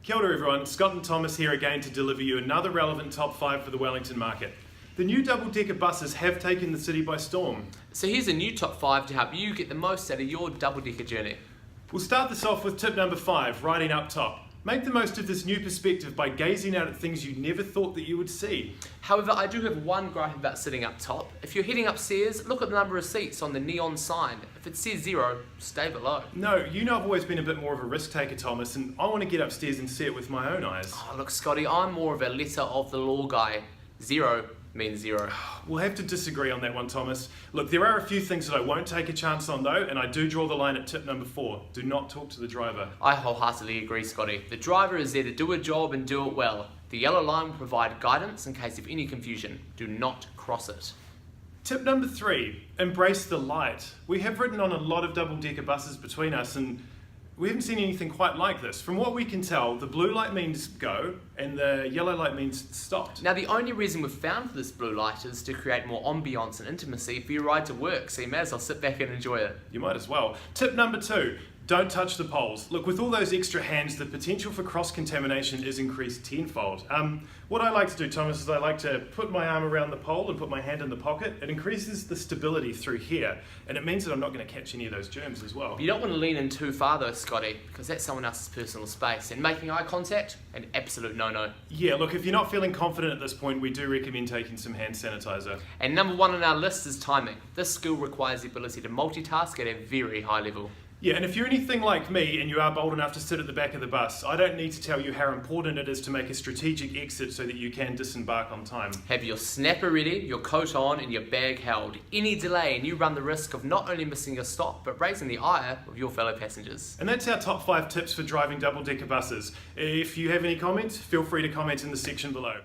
Kia ora everyone, Scott and Thomas here again to deliver you another relevant top 5 for the Wellington market. The new double-decker buses have taken the city by storm. So here's a new top 5 to help you get the most out of your double-decker journey. We'll start this off with tip number 5, riding up top. Make the most of this new perspective by gazing out at things you never thought that you would see. However, I do have one gripe about sitting up top. If you're heading upstairs, look at the number of seats on the neon sign. If it says 0, stay below. No, you know I've always been a bit more of a risk taker, Thomas, and I want to get upstairs and see it with my own eyes. Oh, look, Scotty, I'm more of a letter of the law guy. 0 means 0. We'll have to disagree on that one, Thomas. Look, there are a few things that I won't take a chance on though, and I do draw the line at tip number 4. Do not talk to the driver. I wholeheartedly agree, Scotty. The driver is there to do a job and do it well. The yellow line will provide guidance in case of any confusion. Do not cross it. Tip number 3, embrace the light. We have ridden on a lot of double-decker buses between us and we haven't seen anything quite like this. From what we can tell, the blue light means go and the yellow light means stopped. Now, the only reason we've found for this blue light is to create more ambience and intimacy for your ride to work, so you may as well sit back and enjoy it. You might as well. Tip number 2, don't touch the poles. Look, with all those extra hands, the potential for cross-contamination is increased tenfold. What I like to do, Thomas, is I like to put my arm around the pole and put my hand in the pocket. It increases the stability through here, and it means that I'm not going to catch any of those germs as well. You don't want to lean in too far though, Scotty, because that's someone else's personal space, and making eye contact, an absolute no-no. Yeah, look, if you're not feeling confident at this point, we do recommend taking some hand sanitizer. And number 1 on our list is timing. This skill requires the ability to multitask at a very high level. Yeah, and if you're anything like me and you are bold enough to sit at the back of the bus, I don't need to tell you how important it is to make a strategic exit so that you can disembark on time. Have your snapper ready, your coat on, and your bag held. Any delay and you run the risk of not only missing your stop, but raising the ire of your fellow passengers. And that's our top 5 tips for driving double-decker buses. If you have any comments, feel free to comment in the section below.